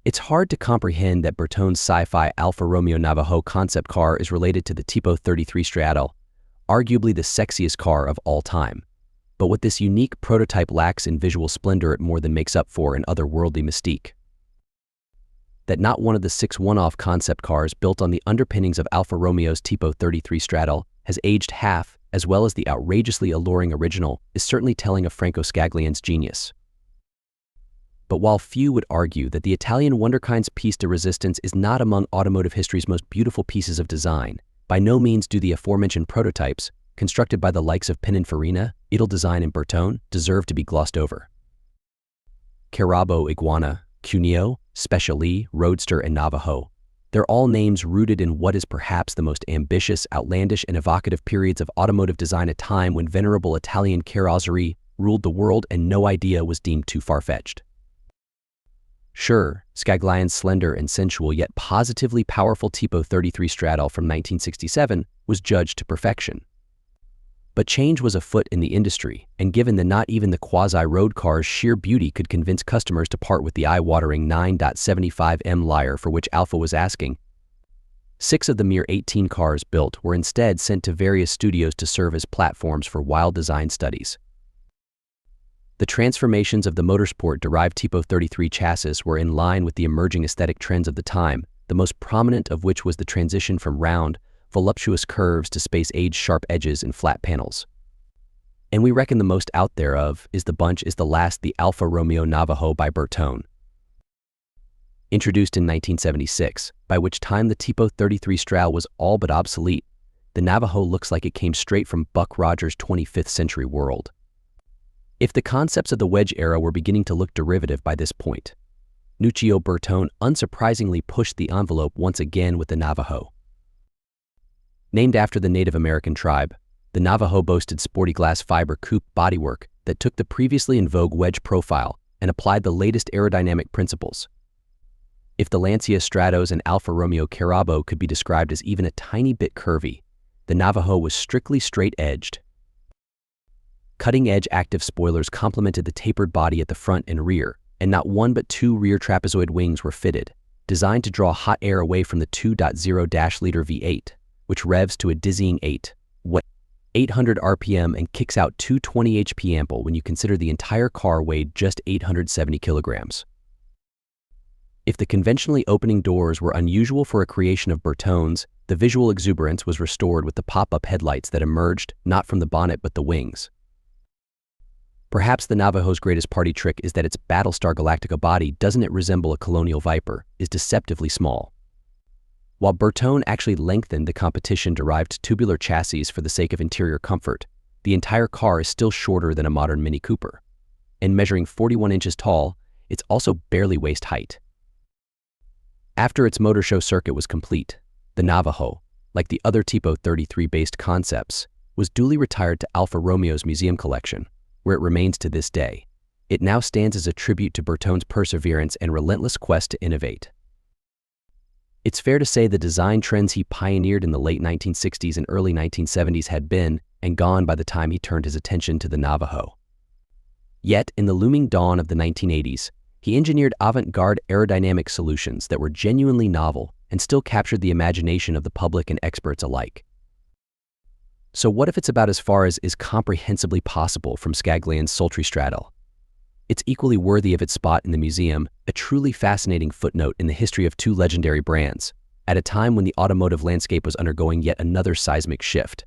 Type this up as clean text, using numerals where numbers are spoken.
It's hard to comprehend that Bertone's sci-fi Alfa Romeo Navajo concept car is related to the Tipo 33 Stradale, arguably the sexiest car of all time. But what this unique prototype lacks in visual splendor, it more than makes up for in otherworldly mystique. That not one of the 6 one-off concept cars built on the underpinnings of Alfa Romeo's Tipo 33 Stradale has aged half, as well as the outrageously alluring original, is certainly telling of Franco Scagliane's genius. But while few would argue that the Italian wonderkind's piece de resistance is not among automotive history's most beautiful pieces of design, by no means do the aforementioned prototypes, constructed by the likes of Pininfarina, Italdesign and Bertone, deserve to be glossed over. Carabo, Iguana, Cuneo, Speciale, Roadster, and Navajo. They're all names rooted in what is perhaps the most ambitious, outlandish, and evocative periods of automotive design, a time when venerable Italian carrozzerie ruled the world and no idea was deemed too far-fetched. Sure, Scagliane's slender and sensual yet positively powerful Tipo 33 Stradale from 1967 was judged to perfection. But change was afoot in the industry, and given that not even the quasi-road car's sheer beauty could convince customers to part with the eye-watering 9.75M Lyre for which Alfa was asking, 6 of the mere 18 cars built were instead sent to various studios to serve as platforms for wild design studies. The transformations of the motorsport-derived Tipo 33 chassis were in line with the emerging aesthetic trends of the time, the most prominent of which was the transition from round, voluptuous curves to space-age sharp edges and flat panels. And we reckon the most out there of the Alfa Romeo Navajo by Bertone. Introduced in 1976, by which time the Tipo 33 Stradale was all but obsolete, the Navajo looks like it came straight from Buck Rogers' 25th century world. If the concepts of the wedge era were beginning to look derivative by this point, Nuccio Bertone unsurprisingly pushed the envelope once again with the Navajo. Named after the Native American tribe, the Navajo boasted sporty glass fiber coupe bodywork that took the previously in vogue wedge profile and applied the latest aerodynamic principles. If the Lancia Stratos and Alfa Romeo Carabo could be described as even a tiny bit curvy, the Navajo was strictly straight-edged. Cutting-edge active spoilers complemented the tapered body at the front and rear, and not 1 but 2 rear trapezoid wings were fitted, designed to draw hot air away from the 2.0-liter V8, which revs to a dizzying 800 RPM and kicks out 220 HP ample when you consider the entire car weighed just 870 kilograms. If the conventionally opening doors were unusual for a creation of Bertone's, the visual exuberance was restored with the pop-up headlights that emerged not from the bonnet but the wings. Perhaps the Navajo's greatest party trick is that its Battlestar Galactica body, doesn't it resemble a Colonial Viper, is deceptively small. While Bertone actually lengthened the competition-derived tubular chassis for the sake of interior comfort, the entire car is still shorter than a modern Mini Cooper. And measuring 41 inches tall, it's also barely waist height. After its motor show circuit was complete, the Navajo, like the other Tipo 33-based concepts, was duly retired to Alfa Romeo's museum collection, where it remains to this day. It now stands as a tribute to Bertone's perseverance and relentless quest to innovate. It's fair to say the design trends he pioneered in the late 1960s and early 1970s had been and gone by the time he turned his attention to the Navajo. Yet, in the looming dawn of the 1980s, he engineered avant-garde aerodynamic solutions that were genuinely novel and still captured the imagination of the public and experts alike. So what if it's about as far as is comprehensibly possible from Scagliane's sultry Stradale? It's equally worthy of its spot in the museum, a truly fascinating footnote in the history of 2 legendary brands, at a time when the automotive landscape was undergoing yet another seismic shift.